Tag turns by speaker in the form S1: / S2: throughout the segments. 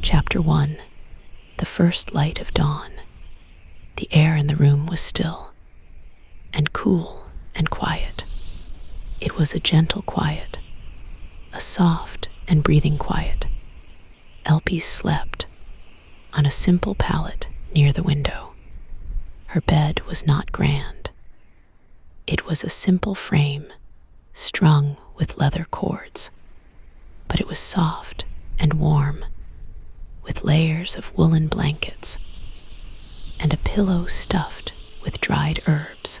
S1: Chapter 1. The First Light of Dawn. The air in the room was still, and cool and quiet. It was a gentle quiet, a soft and breathing quiet. Elpie slept on a simple pallet near the window. Her bed was not grand. It was a simple frame strung with leather cords, but it was soft and warm, with layers of woolen blankets and a pillow stuffed with dried herbs.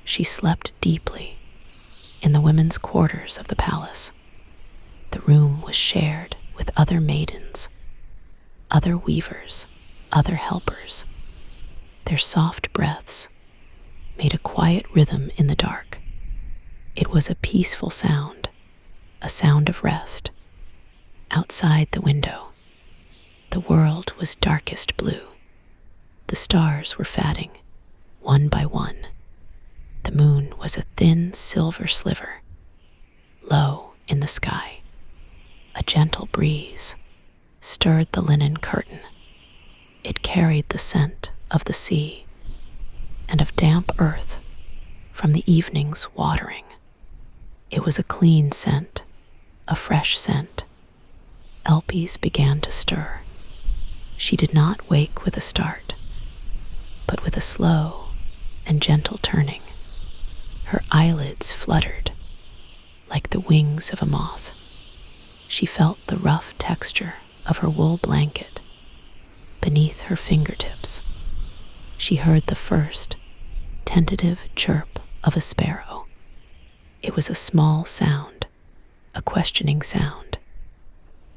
S1: She slept deeply in the women's quarters of the palace. The room was shared with other maidens, other weavers, other helpers. Their soft breaths made a quiet rhythm in the dark. It was a peaceful sound, a sound of rest. Outside the window, the world was darkest blue. The stars were fading, one by one. The moon was a thin silver sliver, low in the sky. A gentle breeze stirred the linen curtain. It carried the scent of the sea and of damp earth from the evening's watering. It was a clean scent, a fresh scent. Elpie's began to stir. She did not wake with a start, but with a slow and gentle turning. Her eyelids fluttered like the wings of a moth. She felt the rough texture of her wool blanket beneath her fingertips. She heard the first tentative chirp of a sparrow. It was a small sound, a questioning sound.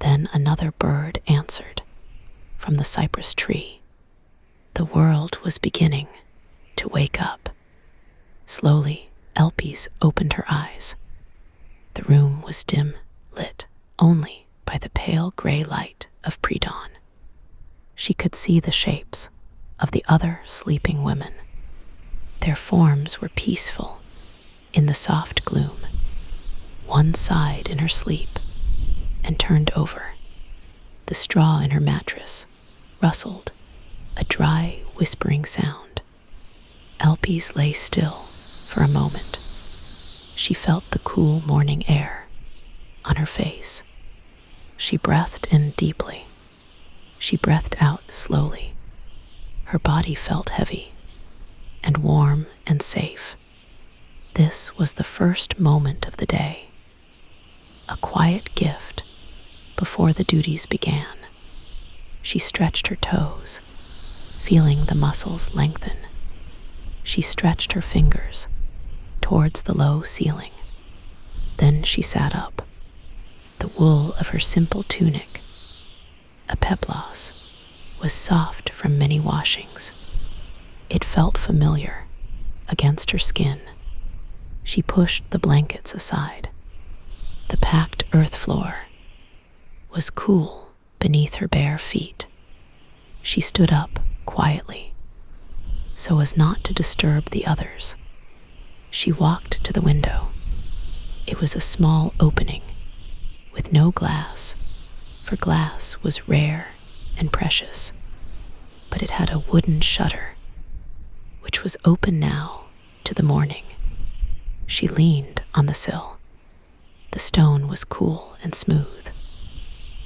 S1: Then another bird answered from the cypress tree. The world was beginning to wake up. Slowly, Elpie's opened her eyes. The room was dim, lit only by the pale gray light of pre-dawn. She could see the shapes of the other sleeping women. Their forms were peaceful in the soft gloom. One sighed in her sleep and turned over. The straw in her mattress rustled, a dry, whispering sound. Elpie's lay still for a moment. She felt the cool morning air on her face. She breathed in deeply. She breathed out slowly. Her body felt heavy and warm and safe. This was the first moment of the day, a quiet gift before the duties began. She stretched her toes, feeling the muscles lengthen. She stretched her fingers towards the low ceiling. Then she sat up. The wool of her simple tunic, a peplos, was soft from many washings. It felt familiar against her skin. She pushed the blankets aside. The packed earth floor was cool beneath her bare feet. She stood up quietly, so as not to disturb the others. She walked to the window. It was a small opening with no glass, for glass was rare and precious, but it had a wooden shutter, which was open now to the morning. She leaned on the sill. The stone was cool and smooth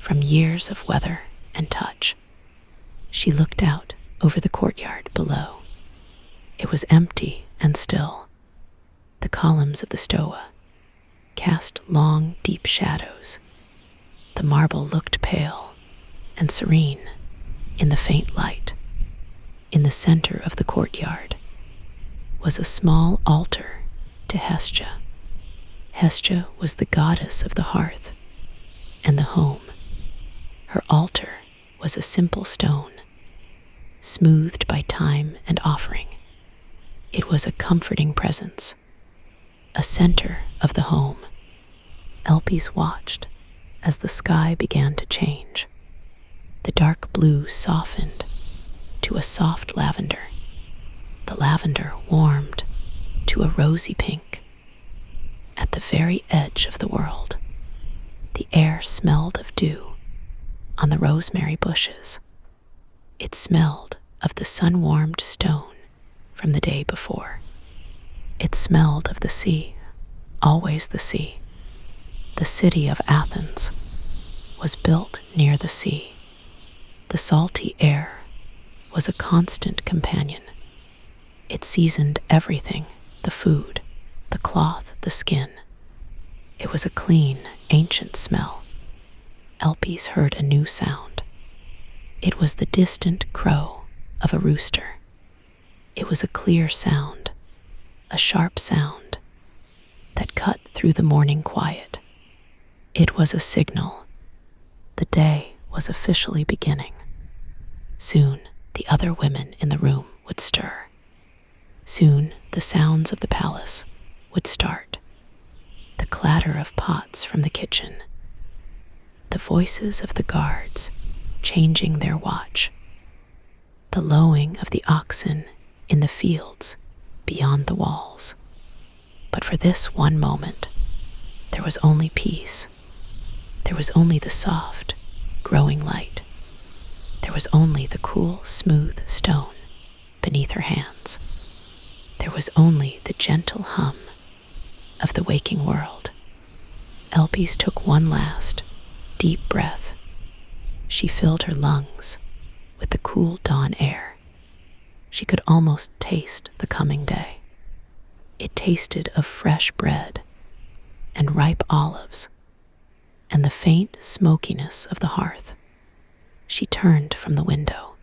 S1: from years of weather and touch. She looked out over the courtyard below. It was empty and still. The columns of the stoa cast long, deep shadows. The marble looked pale and serene in the faint light. In the center of the courtyard was a small altar to Hestia. Hestia was the goddess of the hearth and the home. Her altar was a simple stone, smoothed by time and offering. It was a comforting presence, a center of the home. Elpie's watched as the sky began to change. The dark blue softened to a soft lavender. The lavender warmed to a rosy pink. At the very edge of the world, the air smelled of dew. on the rosemary bushes. It smelled of the sun-warmed stone from the day before. It smelled of the sea, always the sea. The city of Athens was built near the sea. The salty air was a constant companion. It seasoned everything, the food, the cloth, the skin. It was a clean, ancient smell. Elpis heard a new sound. It was the distant crow of a rooster. It was a clear sound, a sharp sound that cut through the morning quiet. It was a signal. The day was officially beginning. Soon the other women in the room would stir. Soon the sounds of the palace would start. The clatter of pots from the kitchen, the voices of the guards changing their watch, the lowing of the oxen in the fields beyond the walls. But for this one moment, there was only peace. There was only the soft, growing light. There was only the cool, smooth stone beneath her hands. There was only the gentle hum of the waking world. Elpis took one last, deep breath. She filled her lungs with the cool dawn air. She could almost taste the coming day. It tasted of fresh bread and ripe olives and the faint smokiness of the hearth. She turned from the window.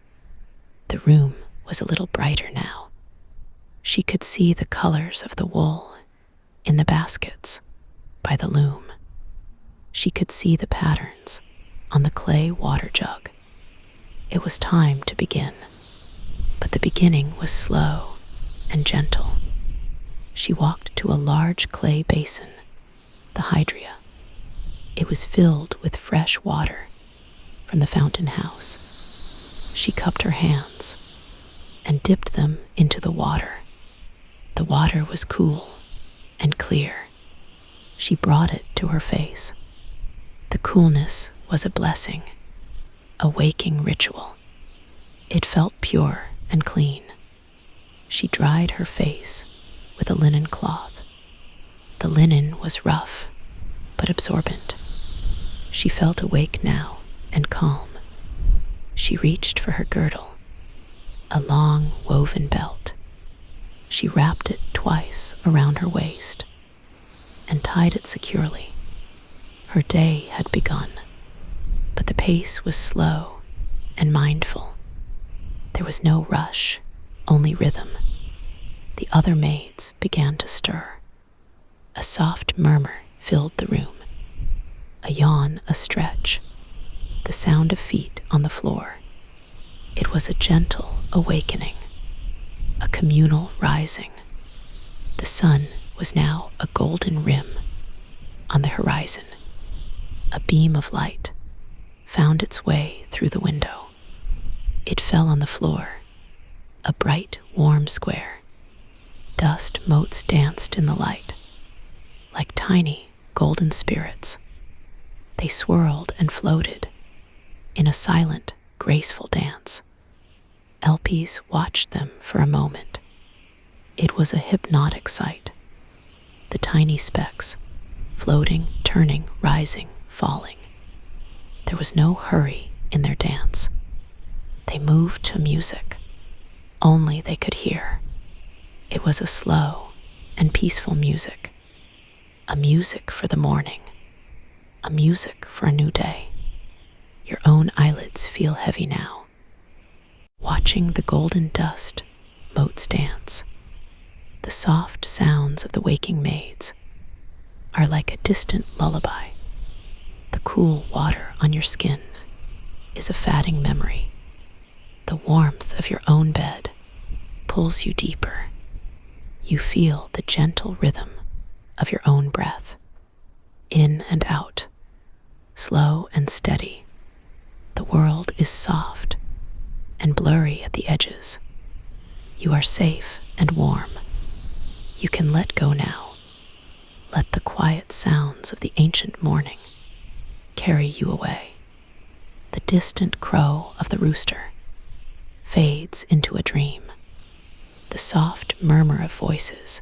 S1: The room was a little brighter now. She could see the colors of the wool in the baskets by the loom. She could see the patterns on the clay water jug. It was time to begin, but the beginning was slow and gentle. She walked to a large clay basin, the hydria. It was filled with fresh water from the fountain house. She cupped her hands and dipped them into the water. The water was cool and clear. She brought it to her face. The coolness was a blessing, a waking ritual. It felt pure and clean. She dried her face with a linen cloth. The linen was rough, but absorbent. She felt awake now and calm. She reached for her girdle, a long woven belt. She wrapped it twice around her waist and tied it securely. Her day had begun, but the pace was slow and mindful. There was no rush, only rhythm. The other maids began to stir. A soft murmur filled the room, a yawn, a stretch, the sound of feet on the floor. It was a gentle awakening, a communal rising. The sun was now a golden rim on the horizon. A beam of light found its way through the window. It fell on the floor, a bright, warm square. Dust motes danced in the light, like tiny golden spirits. They swirled and floated in a silent, graceful dance. Elpis watched them for a moment. It was a hypnotic sight. The tiny specks, floating, turning, rising, falling. There was no hurry in their dance. They moved to music only they could hear. It was a slow and peaceful music, a music for the morning, a music for a new day. Your own eyelids feel heavy now, watching the golden dust motes dance. The soft sounds of the waking maids are like a distant lullaby. The cool water on your skin is a fatting memory. The warmth of your own bed pulls you deeper. You feel the gentle rhythm of your own breath, in and out, slow and steady. The world is soft and blurry at the edges. You are safe and warm. You can let go now. Let the quiet sounds of the ancient morning carry you away. The distant crow of the rooster fades into a dream. The soft murmur of voices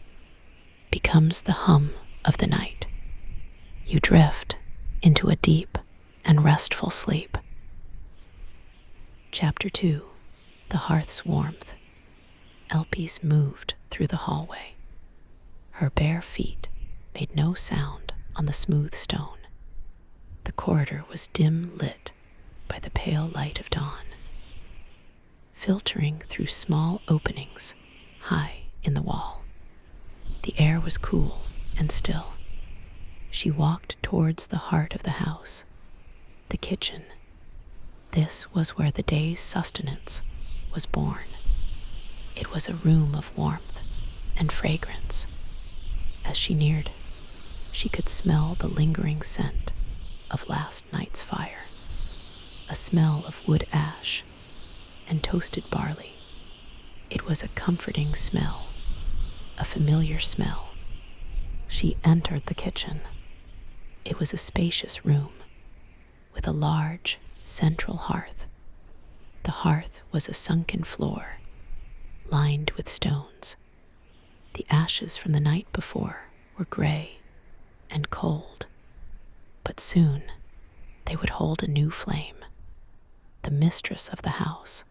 S1: becomes the hum of the night. You drift into a deep and restful sleep. Chapter 2. The Hearth's Warmth. Elpis moved through the hallway. Her bare feet made no sound on the smooth stone. The corridor was dim lit by the pale light of dawn, filtering through small openings high in the wall. The air was cool and still. She walked towards the heart of the house, the kitchen. This was where the day's sustenance was born. It was a room of warmth and fragrance. As she neared, she could smell the lingering scent of last night's fire, a smell of wood ash and toasted barley. It was a comforting smell, a familiar smell. She entered the kitchen. It was a spacious room with a large central hearth. The hearth was a sunken floor lined with stones. The ashes from the night before were gray and cold, but soon they would hold a new flame. The mistress of the house,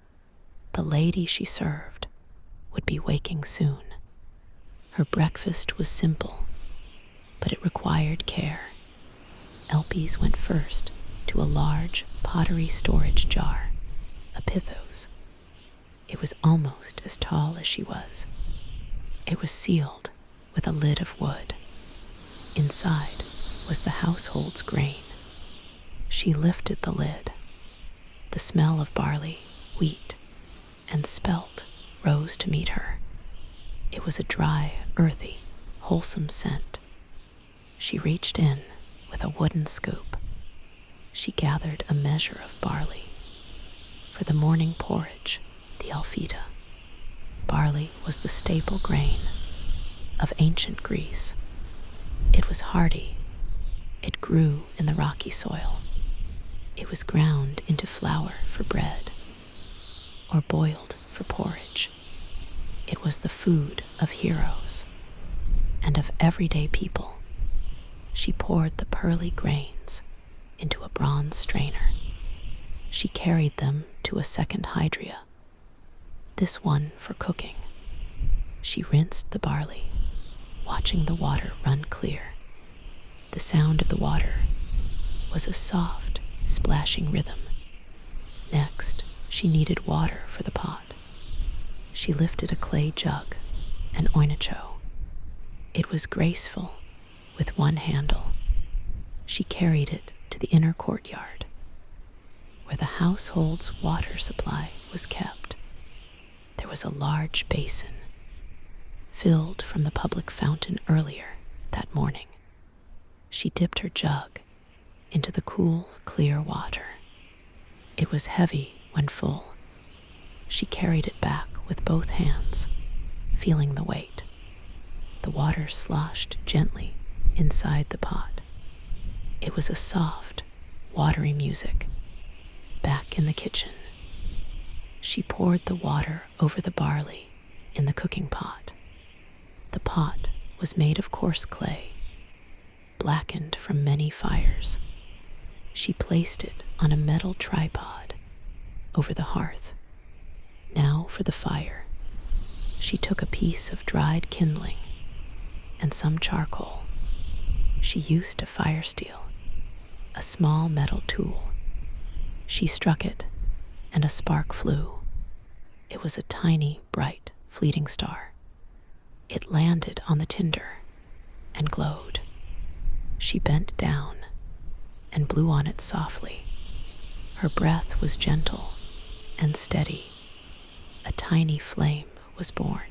S1: the lady she served, would be waking soon. Her breakfast was simple, but it required care. Elpis went first to a large pottery storage jar, a pithos. It was almost as tall as she was. It was sealed with a lid of wood. Inside was the household's grain. She lifted the lid. The smell of barley, wheat, and spelt rose to meet her. It was a dry, earthy, wholesome scent. She reached in with a wooden scoop. She gathered a measure of barley for the morning porridge, the alfita. Barley was the staple grain of ancient Greece. It was hardy. It grew in the rocky soil. It was ground into flour for bread or boiled for porridge. It was the food of heroes and of everyday people. She poured the pearly grains into a bronze strainer. She carried them to a second hydria, this one for cooking. She rinsed the barley, watching the water run clear. The sound of the water was a soft, splashing rhythm. Next, she needed water for the pot. She lifted a clay jug, an oinocho. It was graceful, with one handle. She carried it to the inner courtyard, where the household's water supply was kept. There was a large basin, filled from the public fountain earlier that morning. She dipped her jug into the cool, clear water. It was heavy when full. She carried it back with both hands, feeling the weight. The water sloshed gently inside the pot. It was a soft, watery music. Back in the kitchen, she poured the water over the barley in the cooking pot. The pot was made of coarse clay, blackened from many fires. She placed it on a metal tripod over the hearth. Now for the fire. She took a piece of dried kindling and some charcoal. She used a fire steel, a small metal tool. She struck it, and a spark flew. It was a tiny, bright, fleeting star. It landed on the tinder and glowed. She bent down and blew on it softly. Her breath was gentle and steady. A tiny flame was born.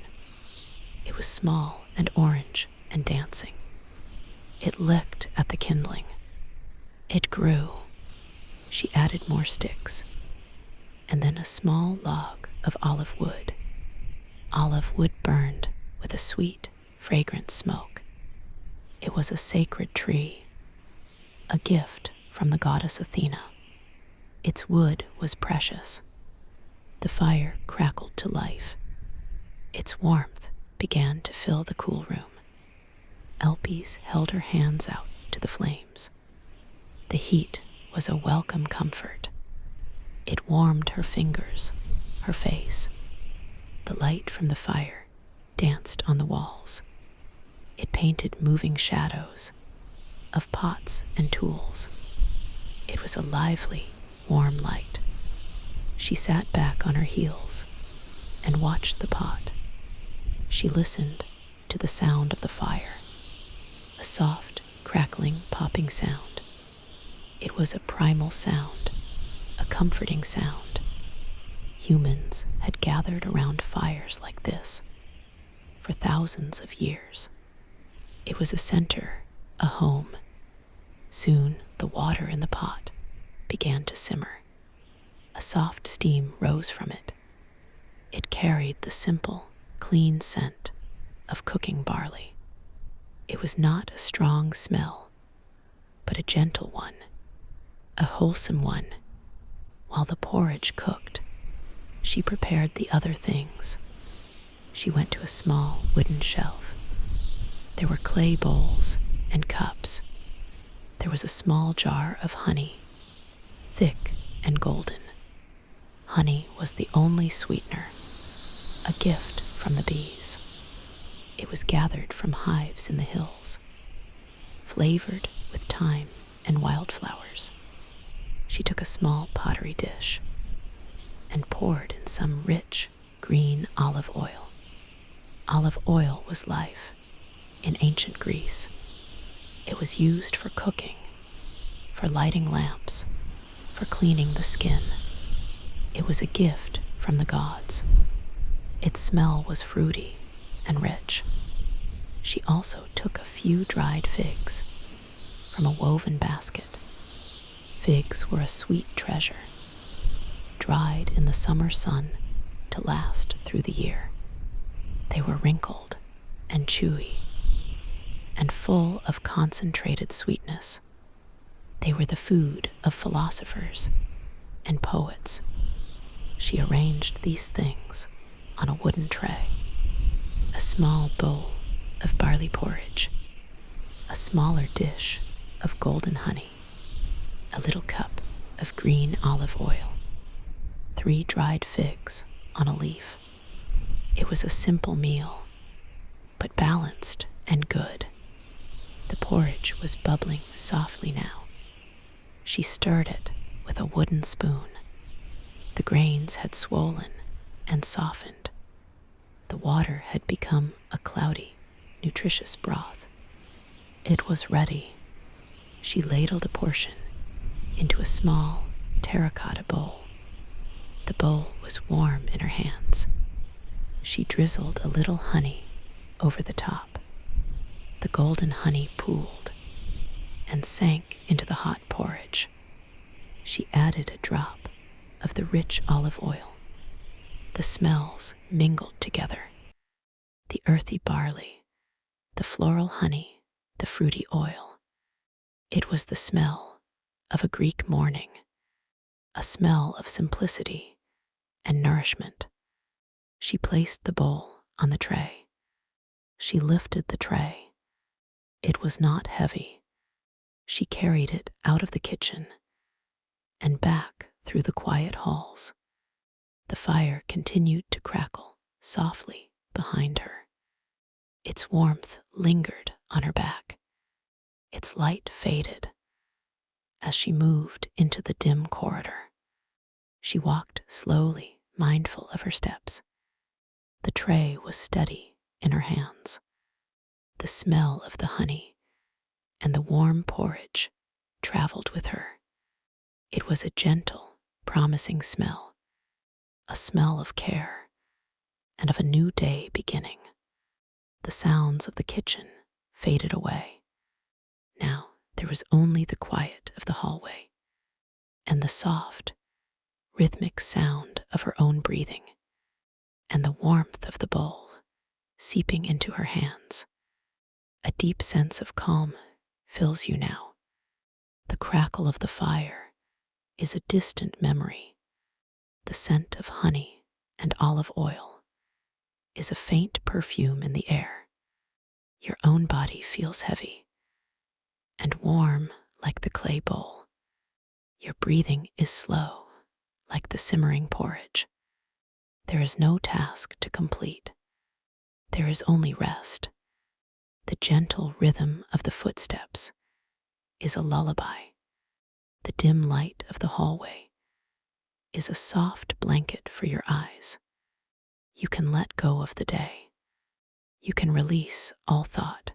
S1: It was small and orange and dancing. It licked at the kindling. It grew. She added more sticks, and then a small log of olive wood. Olive wood burned with a sweet, fragrant smoke. It was a sacred tree, a gift from the goddess Athena. Its wood was precious. The fire crackled to life. Its warmth began to fill the cool room. Elpies held her hands out to the flames. The heat was a welcome comfort. It warmed her fingers, her face. The light from the fire danced on the walls. It painted moving shadows of pots and tools. It was a lively, warm light. She sat back on her heels and watched the pot. She listened to the sound of the fire, a soft, crackling, popping sound. It was a primal sound, a comforting sound. Humans had gathered around fires like this for thousands of years. It was a center, a home. Soon the water in the pot began to simmer. A soft steam rose from it. It carried the simple, clean scent of cooking barley. It was not a strong smell, but a gentle one, a wholesome one. While the porridge cooked, she prepared the other things. She went to a small wooden shelf. There were clay bowls and cups. There was a small jar of honey, thick and golden. Honey was the only sweetener, a gift from the bees. It was gathered from hives in the hills, flavored with thyme and wildflowers. She took a small pottery dish and poured in some rich green olive oil. Olive oil was life in ancient Greece. It was used for cooking, for lighting lamps, for cleaning the skin. It was a gift from the gods. Its smell was fruity and rich. She also took a few dried figs from a woven basket. Figs were a sweet treasure, dried in the summer sun to last through the year. They were wrinkled and chewy and full of concentrated sweetness. They were the food of philosophers and poets. She arranged these things on a wooden tray: a small bowl of barley porridge, a smaller dish of golden honey, a little cup of green olive oil, 3 dried figs on a leaf. It was a simple meal, but balanced and good. The porridge was bubbling softly now. She stirred it with a wooden spoon. The grains had swollen and softened. The water had become a cloudy, nutritious broth. It was ready. She ladled a portion into a small terracotta bowl. The bowl was warm in her hands. She drizzled a little honey over the top. The golden honey pooled and sank into the hot porridge. She added a drop of the rich olive oil. The smells mingled together: the earthy barley, the floral honey, the fruity oil. It was the smell of a Greek morning, a smell of simplicity and nourishment. She placed the bowl on the tray. She lifted the tray. It was not heavy. She carried it out of the kitchen and back through the quiet halls. The fire continued to crackle softly behind her. Its warmth lingered on her back. Its light faded as she moved into the dim corridor. She walked slowly, mindful of her steps. The tray was steady in her hands. The smell of the honey and the warm porridge traveled with her. It was a gentle, promising smell, a smell of care and of a new day beginning. The sounds of the kitchen faded away. Now there was only the quiet of the hallway and the soft, rhythmic sound of her own breathing and the warmth of the bowl seeping into her hands. A deep sense of calm fills you now. The crackle of the fire is a distant memory. The scent of honey and olive oil is a faint perfume in the air. Your own body feels heavy and warm like the clay bowl. Your breathing is slow like the simmering porridge. There is no task to complete. There is only rest. The gentle rhythm of the footsteps is a lullaby. The dim light of the hallway is a soft blanket for your eyes. You can let go of the day. You can release all thought.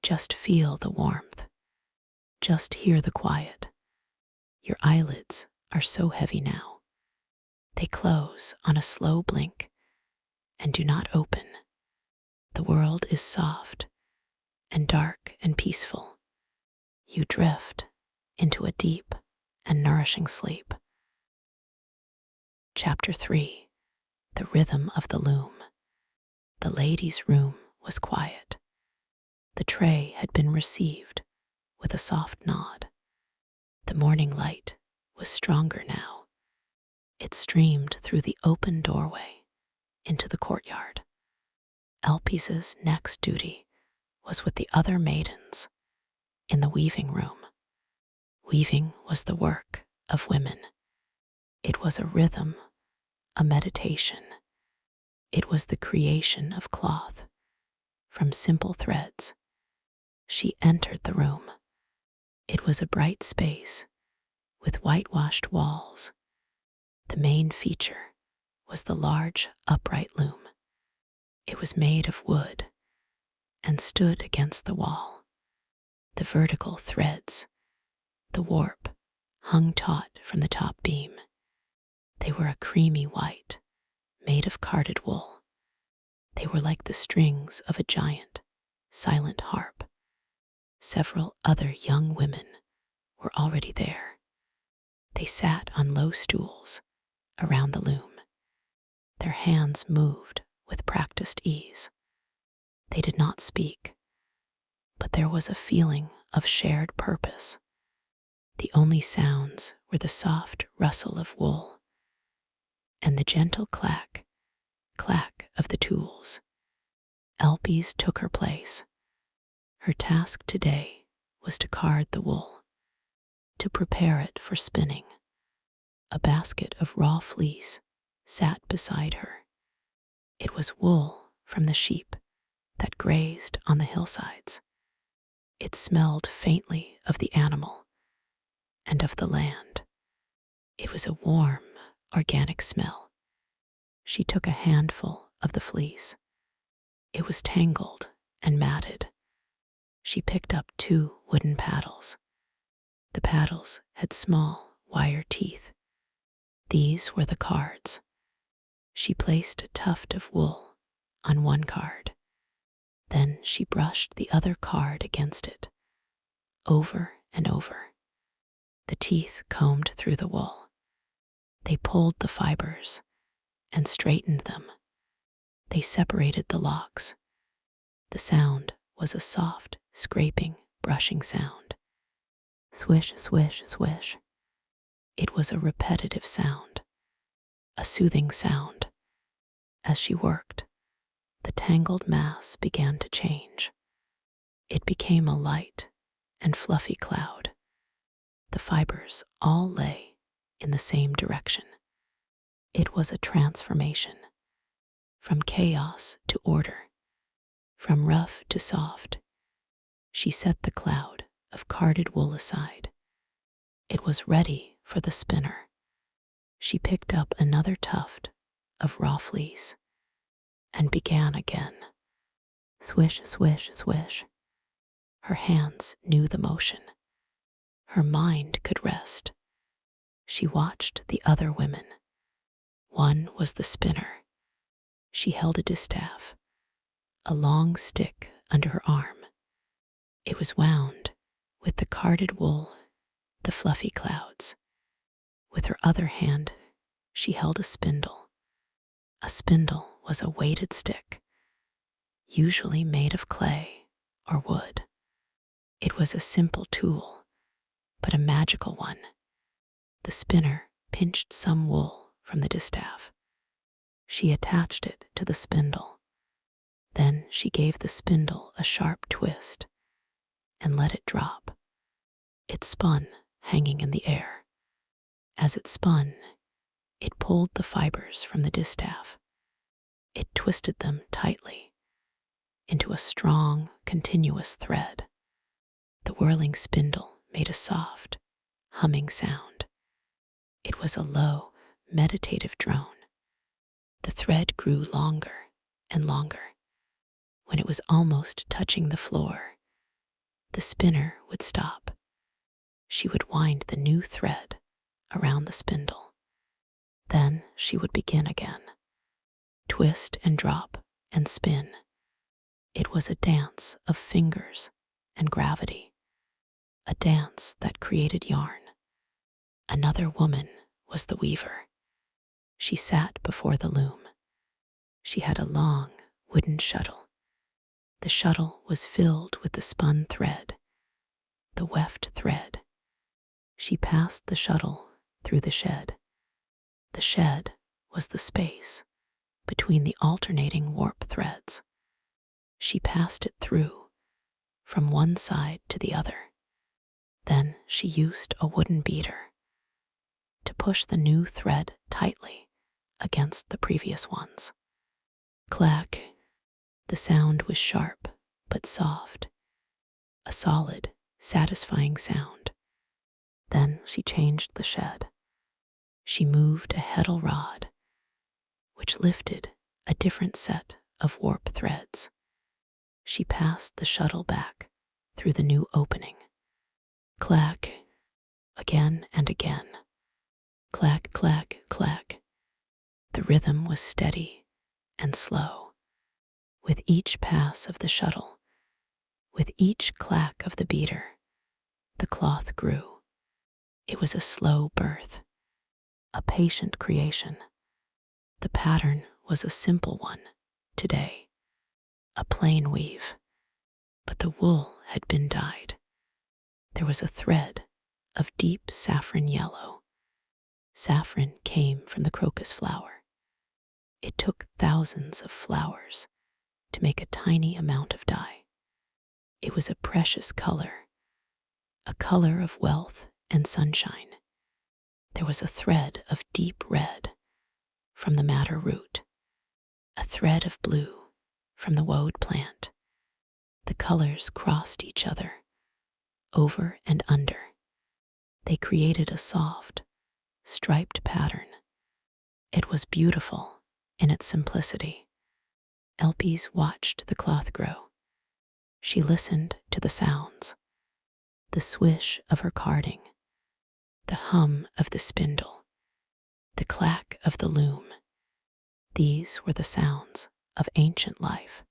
S1: Just feel the warmth. Just hear the quiet. Your eyelids are so heavy now. They close on a slow blink and do not open. The world is soft and dark and peaceful. You drift into a deep and nourishing sleep. Chapter 3. The Rhythm of the Loom. The lady's room was quiet. The tray had been received with a soft nod. The morning light was stronger now. It streamed through the open doorway into the courtyard. Elpise's next duty was with the other maidens in the weaving room. Weaving was the work of women. It was a rhythm, a meditation. It was the creation of cloth from simple threads. She entered the room. It was a bright space with whitewashed walls. The main feature was the large, upright loom. It was made of wood and stood against the wall. The vertical threads, the warp, hung taut from the top beam. They were a creamy white, made of carded wool. They were like the strings of a giant, silent harp. Several other young women were already there. They sat on low stools around the loom. Their hands moved with practiced ease. They did not speak, but there was a feeling of shared purpose. The only sounds were the soft rustle of wool and the gentle clack, clack of the tools. Elpise took her place. Her task today was to card the wool, to prepare it for spinning. A basket of raw fleece sat beside her. It was wool from the sheep that grazed on the hillsides. It smelled faintly of the animal and of the land. It was a warm, organic smell. She took a handful of the fleece. It was tangled and matted. She picked up 2 wooden paddles. The paddles had small, wire teeth. These were the cards. She placed a tuft of wool on one card. Then she brushed the other card against it, over and over. The teeth combed through the wool. They pulled the fibers and straightened them. They separated the locks. The sound was a soft, scraping, brushing sound. Swish, swish, swish. It was a repetitive sound, a soothing sound. As she worked, the tangled mass began to change. It became a light and fluffy cloud. The fibers all lay in the same direction. It was a transformation, from chaos to order, from rough to soft. She set the cloud of carded wool aside. It was ready for the spinner. She picked up another tuft of raw fleece and began again. Swish, swish, swish. Her hands knew the motion. Her mind could rest. She watched the other women. One was the spinner. She held a distaff, a long stick under her arm. It was wound with the carded wool, the fluffy clouds. With her other hand, she held a spindle. A spindle was a weighted stick, usually made of clay or wood. It was a simple tool, but a magical one. The spinner pinched some wool from the distaff. She attached it to the spindle. Then she gave the spindle a sharp twist and let it drop. It spun, hanging in the air. As it spun, it pulled the fibers from the distaff. It twisted them tightly into a strong, continuous thread. The whirling spindle made a soft, humming sound. It was a low, meditative drone. The thread grew longer and longer. When it was almost touching the floor, the spinner would stop. She would wind the new thread around the spindle. Then she would begin again. Twist and drop and spin. It was a dance of fingers and gravity, a dance that created yarn. Another woman was the weaver. She sat before the loom. She had a long wooden shuttle. The shuttle was filled with the spun thread, the weft thread. She passed the shuttle through the shed. The shed was the space between the alternating warp threads. She passed it through from one side to the other. Then she used a wooden beater to push the new thread tightly against the previous ones. Clack! The sound was sharp but soft, a solid, satisfying sound. Then she changed the shed. She moved a heddle rod, which lifted a different set of warp threads. She passed the shuttle back through the new opening. Clack! Again and again. Clack, clack, clack. The rhythm was steady and slow. With each pass of the shuttle, with each clack of the beater, the cloth grew. It was a slow birth, a patient creation. The pattern was a simple one today, a plain weave, but the wool had been dyed. There was a thread of deep saffron yellow. Saffron came from the crocus flower. It took thousands of flowers to make a tiny amount of dye. It was a precious color, a color of wealth and sunshine. There was a thread of deep red from the madder root, a thread of blue from the woad plant. The colors crossed each other, over and under. They created a soft, striped pattern. It was beautiful in its simplicity. Elpis watched the cloth grow. She listened to the sounds, the swish of her carding, the hum of the spindle, the clack of the loom. These were the sounds of ancient life,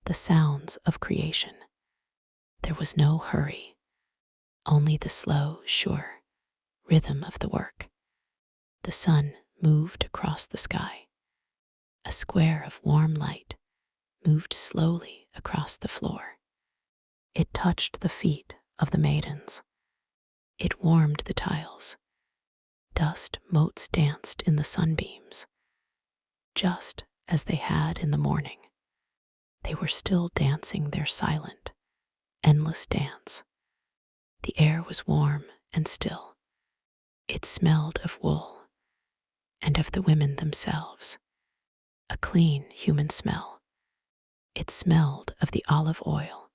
S1: the sounds of creation. There was no hurry, only the slow, sure rhythm of the work. The sun moved across the sky. A square of warm light moved slowly across the floor. It touched the feet of the maidens. It warmed the tiles. Dust motes danced in the sunbeams, just as they had in the morning. They were still dancing their silent, endless dance. The air was warm and still. It smelled of wool and of the women themselves, a clean human smell. It smelled of the olive oil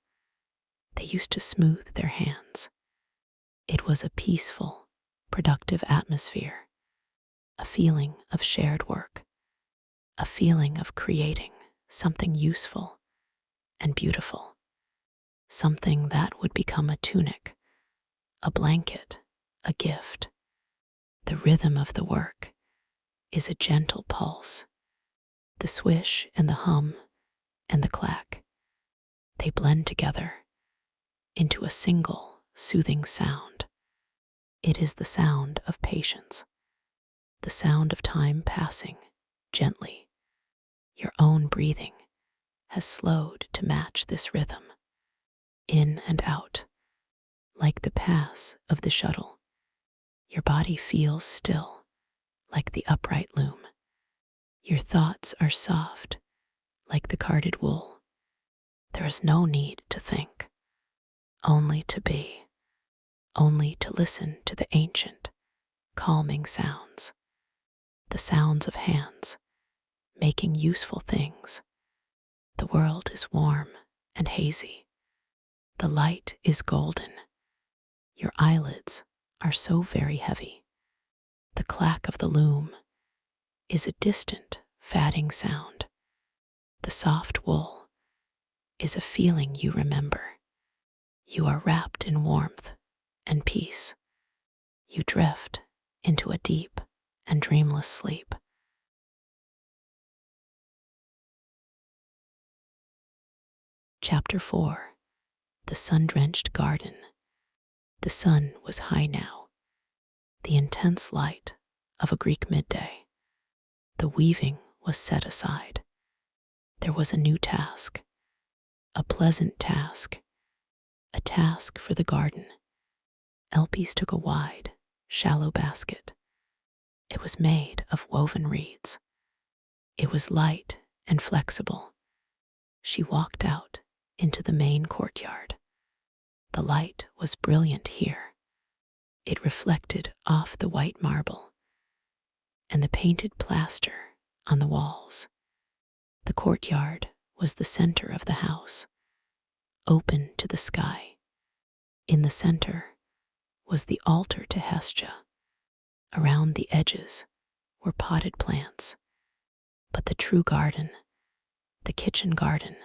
S1: they used to smooth their hands. It was a peaceful, productive atmosphere, a feeling of shared work, a feeling of creating something useful and beautiful, something that would become a tunic, a blanket, a gift. The rhythm of the work is a gentle pulse. The swish and the hum and the clack, they blend together into a single soothing sound. It is the sound of patience, the sound of time passing gently. Your own breathing has slowed to match this rhythm, in and out, like the pass of the shuttle. Your body feels still, like the upright loom. Your thoughts are soft, like the carded wool. There is no need to think, only to be, only to listen to the ancient, calming sounds, the sounds of hands making useful things. The world is warm and hazy. The light is golden. Your eyelids are so very heavy. The clack of the loom is a distant, fatting sound. The soft wool is a feeling you remember. You are wrapped in warmth and peace. You drift into a deep and dreamless sleep. Chapter 4. The Sun-Drenched Garden. The sun was high now, the intense light of a Greek midday. The weaving was set aside. There was a new task, a pleasant task, a task for the garden. Elpis took a wide, shallow basket. It was made of woven reeds. It was light and flexible. She walked out into the main courtyard. The light was brilliant here. It reflected off the white marble and the painted plaster on the walls. The courtyard was the center of the house, open to the sky. In the center was the altar to Hestia. Around the edges were potted plants, but the true garden, the kitchen garden,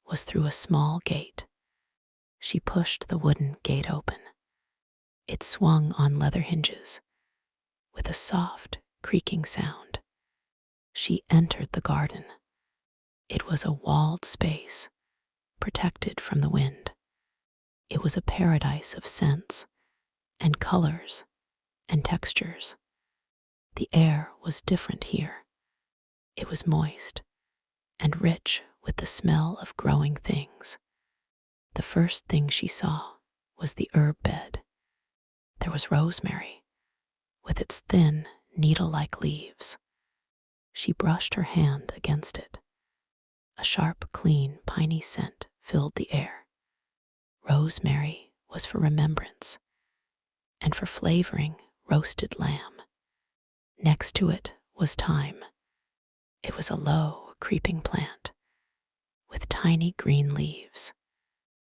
S1: was through a small gate. She pushed the wooden gate open. It swung on leather hinges with a soft, creaking sound. She entered the garden. It was a walled space, protected from the wind. It was a paradise of scents and colors and textures. The air was different here. It was moist and rich with the smell of growing things. The first thing she saw was the herb bed. There was rosemary, with its thin, needle-like leaves. She brushed her hand against it. A sharp, clean, piney scent filled the air. Rosemary was for remembrance, and for flavoring roasted lamb. Next to it was thyme. It was a low, creeping plant with tiny green leaves.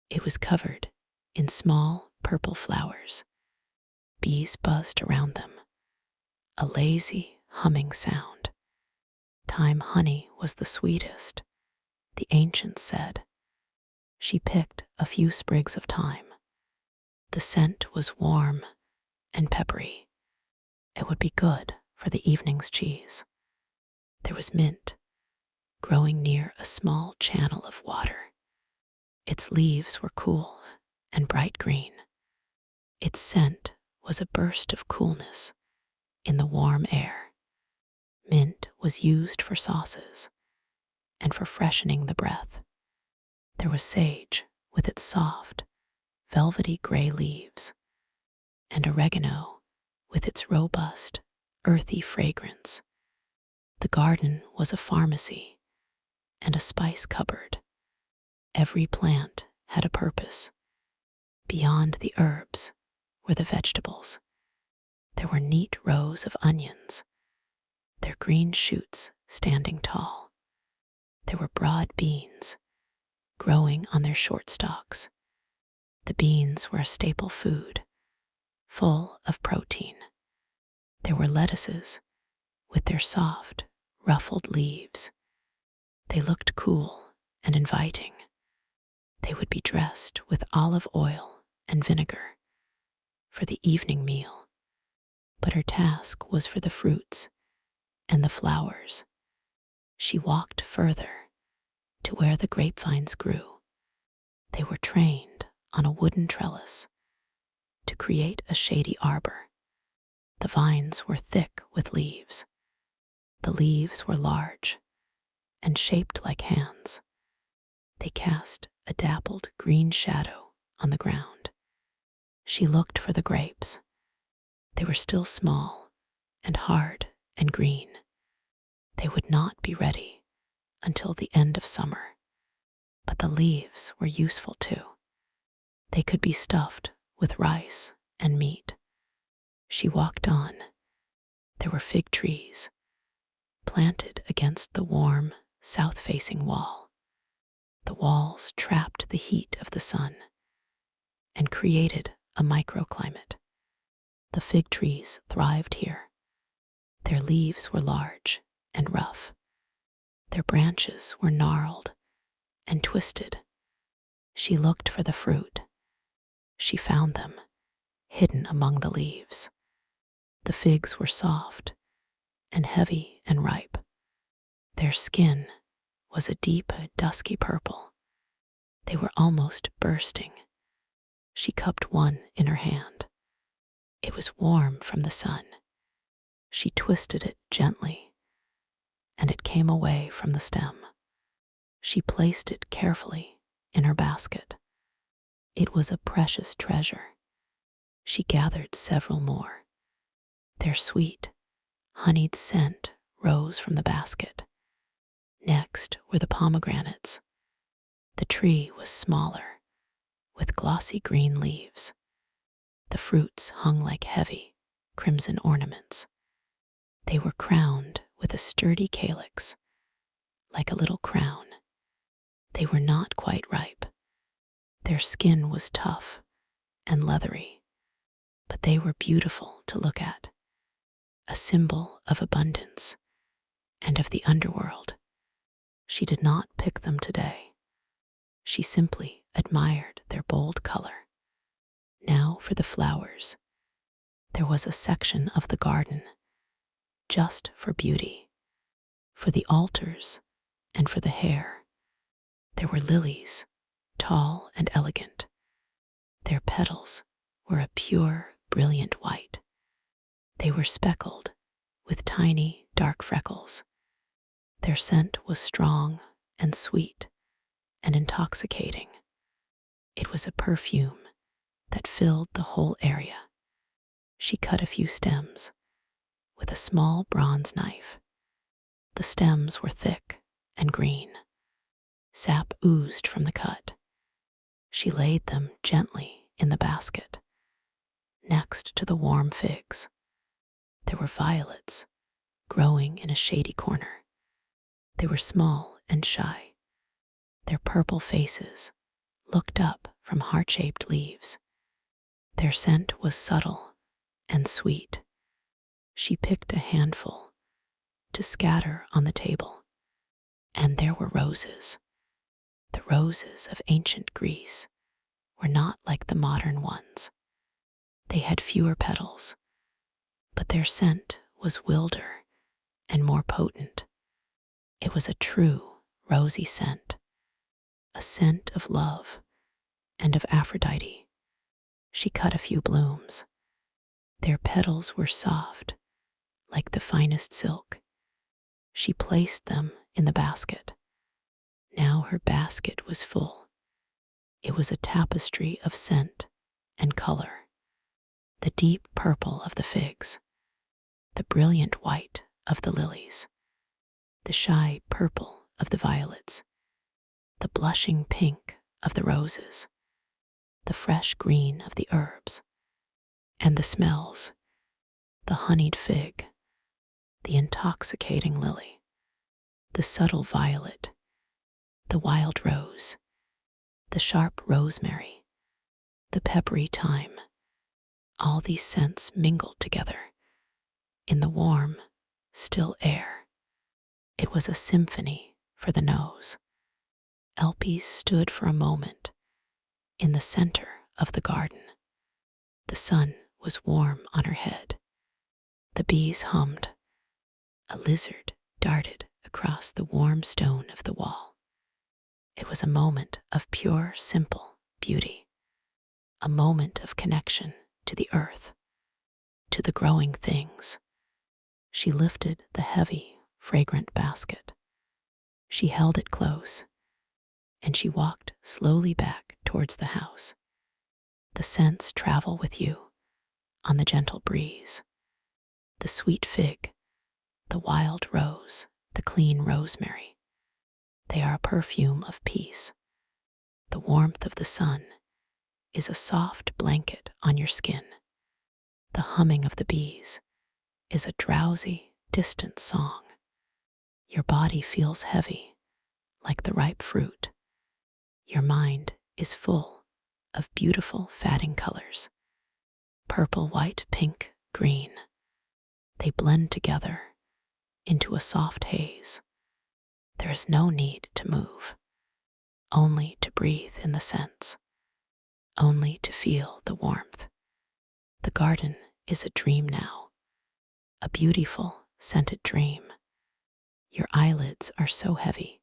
S1: It was covered in small purple flowers. Bees buzzed around them, a lazy, humming sound. Thyme honey was the sweetest, the ancients said. She picked a few sprigs of thyme. The scent was warm and peppery. It would be good for the evening's cheese. There was mint, growing near a small channel of water. Its leaves were cool and bright green. Its scent was a burst of coolness in the warm air. Mint was used for sauces and for freshening the breath. There was sage with its soft, velvety gray leaves, and oregano with its robust, earthy fragrance. The garden was a pharmacy and a spice cupboard. Every plant had a purpose. Beyond the herbs were the vegetables. There were neat rows of onions, their green shoots standing tall. There were broad beans growing on their short stalks. The beans were a staple food, full of protein. There were lettuces with their soft, ruffled leaves. They looked cool and inviting. They would be dressed with olive oil and vinegar for the evening meal. But her task was for the fruits and the flowers. She walked further to where the grapevines grew. They were trained on a wooden trellis to create a shady arbor. The vines were thick with leaves. The leaves were large and shaped like hands. They cast a dappled green shadow on the ground. She looked for the grapes. They were still small and hard and green. They would not be ready until the end of summer, but the leaves were useful too. They could be stuffed with rice and meat. She walked on. There were fig trees planted against the warm, south-facing wall. The walls trapped the heat of the sun and created a microclimate. The fig trees thrived here. Their leaves were large and rough. Their branches were gnarled and twisted. She looked for the fruit. She found them, hidden among the leaves. The figs were soft and heavy and ripe. Their skin was a deep, dusky purple. They were almost bursting. She cupped one in her hand. It was warm from the sun. She twisted it gently, and it came away from the stem. She placed it carefully in her basket. It was a precious treasure. She gathered several more. Their sweet, honeyed scent rose from the basket. Next were the pomegranates. The tree was smaller, with glossy green leaves. The fruits hung like heavy, crimson ornaments. They were crowned with a sturdy calyx, like a little crown. They were not quite ripe. Their skin was tough and leathery, but they were beautiful to look at, a symbol of abundance and of the underworld. She did not pick them today. She simply admired their bold color. Now for the flowers. There was a section of the garden just for beauty, for the altars and for the hair. There were lilies, tall and elegant. Their petals were a pure, brilliant white. They were speckled with tiny, dark freckles. Their scent was strong and sweet and intoxicating. It was a perfume that filled the whole area. She cut a few stems with a small bronze knife. The stems were thick and green. Sap oozed from the cut. She laid them gently in the basket, next to the warm figs. There were violets growing in a shady corner. They were small and shy. Their purple faces looked up from heart-shaped leaves. Their scent was subtle and sweet. She picked a handful to scatter on the table, and there were roses. The roses of ancient Greece were not like the modern ones. They had fewer petals, but their scent was wilder and more potent. It was a true rosy scent, a scent of love and of Aphrodite. She cut a few blooms. Their petals were soft, like the finest silk. She placed them in the basket. Now her basket was full. It was a tapestry of scent and color. The deep purple of the figs, the brilliant white of the lilies, the shy purple of the violets, the blushing pink of the roses, the fresh green of the herbs, and the smells, the honeyed fig, the intoxicating lily, the subtle violet, the wild rose, the sharp rosemary, the peppery thyme. All these scents mingled together in the warm, still air. It was a symphony for the nose. Elpis stood for a moment in the center of the garden. The sun was warm on her head. The bees hummed. A lizard darted across the warm stone of the wall. It was a moment of pure, simple beauty, a moment of connection to the earth, to the growing things. She lifted the heavy, fragrant basket. She held it close, and she walked slowly back towards the house. The scents travel with you, on the gentle breeze. The sweet fig, the wild rose, the clean rosemary, they are a perfume of peace. The warmth of the sun is a soft blanket on your skin. The humming of the bees is a drowsy, distant song. Your body feels heavy, like the ripe fruit. Your mind is full of beautiful, fatting colors. Purple, white, pink, green. They blend together into a soft haze. There is no need to move, only to breathe in the scents, only to feel the warmth. The garden is a dream now, a beautiful, scented dream. Your eyelids are so heavy.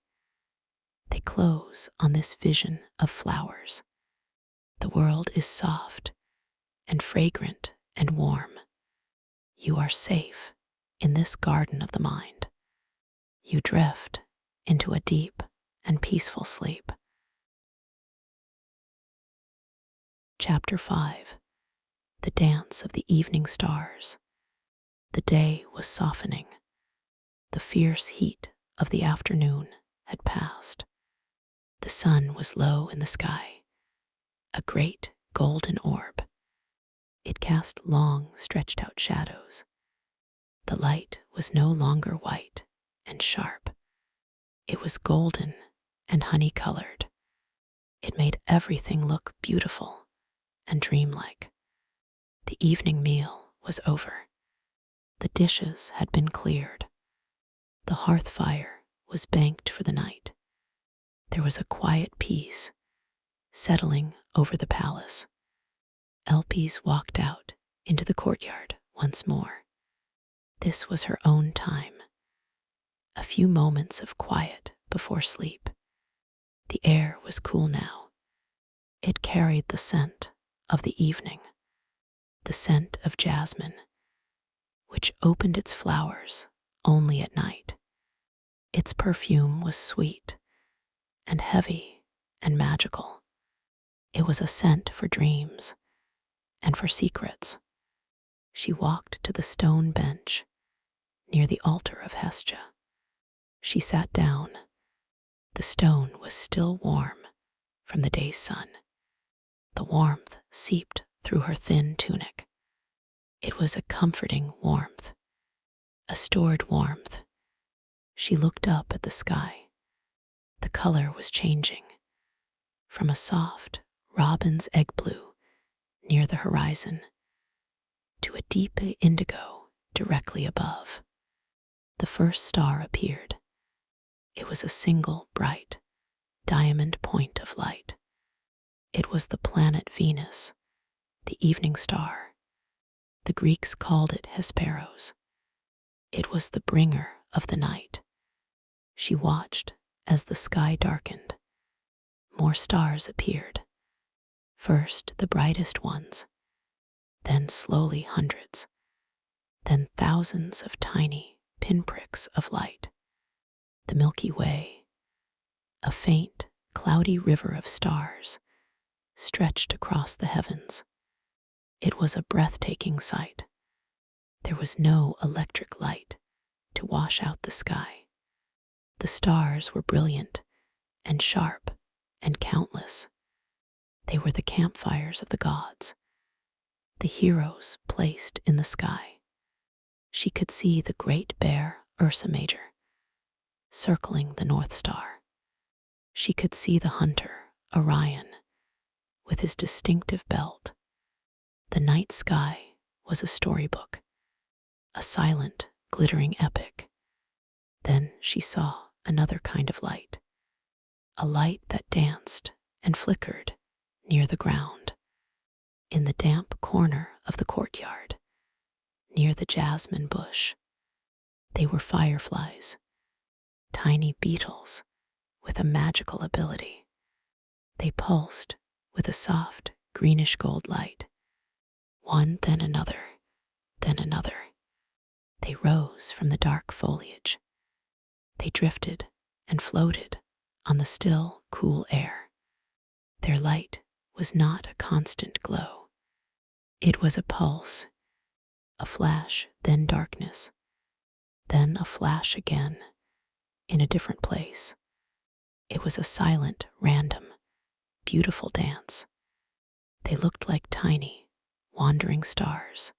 S1: They close on this vision of flowers. The world is soft and fragrant and warm. You are safe in this garden of the mind. You drift into a deep and peaceful sleep. Chapter 5. The Dance of the Evening Stars. The day was softening. The fierce heat of the afternoon had passed. The sun was low in the sky, a great golden orb. It cast long, stretched-out shadows. The light was no longer white and sharp. It was golden and honey-colored. It made everything look beautiful and dreamlike. The evening meal was over. The dishes had been cleared. The hearth fire was banked for the night. There was a quiet peace settling over the palace. Elpis walked out into the courtyard once more. This was her own time. A few moments of quiet before sleep. The air was cool now. It carried the scent of the evening, the scent of jasmine, which opened its flowers only at night. Its perfume was sweet and heavy and magical. It was a scent for dreams and for secrets. She walked to the stone bench near the altar of Hestia. She sat down. The stone was still warm from the day's sun. The warmth seeped through her thin tunic. It was a comforting warmth, a stored warmth. She looked up at the sky. The color was changing from a soft robin's egg blue near the horizon to a deep indigo directly above. The first star appeared. It was a single bright diamond point of light. It was the planet Venus, the evening star. The Greeks called it Hesperos. It was the bringer of the night. She watched as the sky darkened. More stars appeared. First the brightest ones, then slowly hundreds, then thousands of tiny pinpricks of light. The Milky Way, a faint, cloudy river of stars, stretched across the heavens. It was a breathtaking sight. There was no electric light to wash out the sky. The stars were brilliant and sharp and countless. They were the campfires of the gods, the heroes placed in the sky. She could see the great bear Ursa Major circling the North Star. She could see the hunter Orion with his distinctive belt. The night sky was a storybook, a silent, glittering epic. Then she saw another kind of light, a light that danced and flickered near the ground. In the damp corner of the courtyard, near the jasmine bush, they were fireflies, tiny beetles with a magical ability. They pulsed with a soft, greenish gold light. One, then another, then another. They rose from the dark foliage. They drifted and floated on the still, cool air. Their light was not a constant glow. It was a pulse, a flash, then darkness, then a flash again, in a different place. It was a silent, random, beautiful dance. They looked like tiny, wandering stars,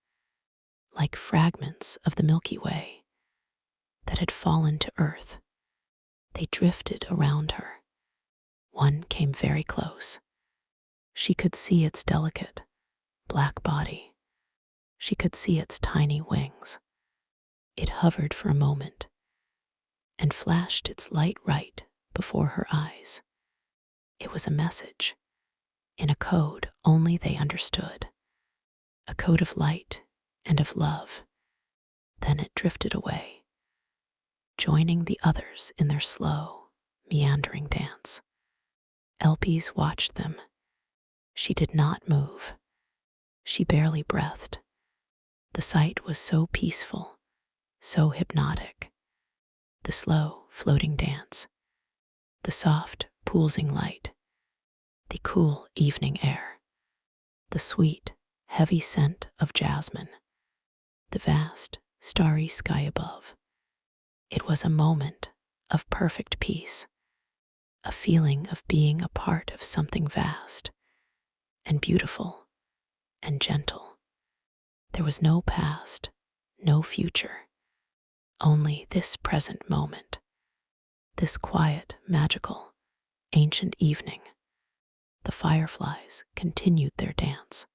S1: like fragments of the Milky Way that had fallen to earth. They drifted around her. One came very close. She could see its delicate, black body. She could see its tiny wings. It hovered for a moment and flashed its light right before her eyes. It was a message, in a code only they understood, a code of light and of love. Then it drifted away, joining the others in their slow, meandering dance. Elpis watched them. She did not move. She barely breathed. The sight was so peaceful, so hypnotic. The slow, floating dance, the soft, pulsing light, the cool evening air, the sweet, heavy scent of jasmine, the vast, starry sky above. It was a moment of perfect peace, a feeling of being a part of something vast and beautiful and gentle. There was no past, no future, only this present moment, this quiet, magical, ancient evening. The fireflies continued their dance.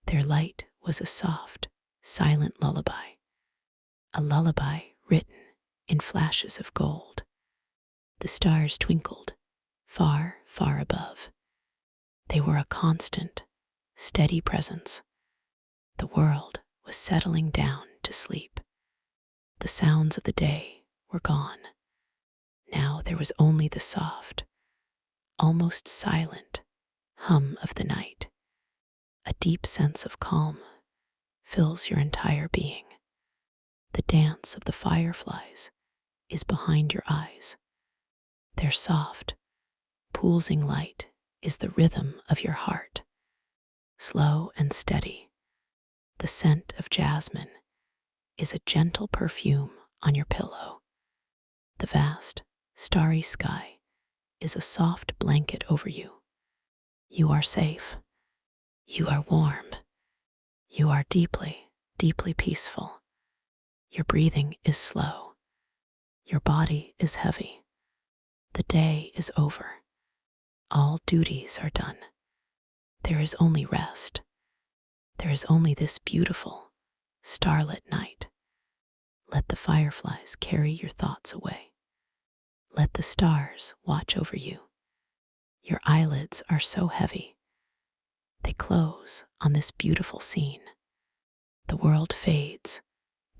S1: Their light was a soft, silent lullaby, a lullaby written in flashes of gold. The stars twinkled, far, far above. They were a constant, steady presence. The world was settling down to sleep. The sounds of the day were gone. Now there was only the soft, almost silent hum of the night. A deep sense of calm fills your entire being. The dance of the fireflies is behind your eyes. Their soft, pulsing light is the rhythm of your heart. Slow and steady, the scent of jasmine is a gentle perfume on your pillow. The vast, starry sky is a soft blanket over you. You are safe. You are warm. You are deeply, deeply peaceful. Your breathing is slow. Your body is heavy. The day is over. All duties are done. There is only rest. There is only this beautiful, starlit night. Let the fireflies carry your thoughts away. Let the stars watch over you. Your eyelids are so heavy. They close on this beautiful scene. The world fades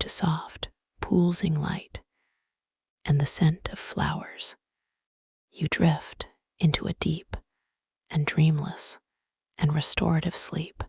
S1: to soft, pulsing light and the scent of flowers. You drift into a deep and dreamless and restorative sleep.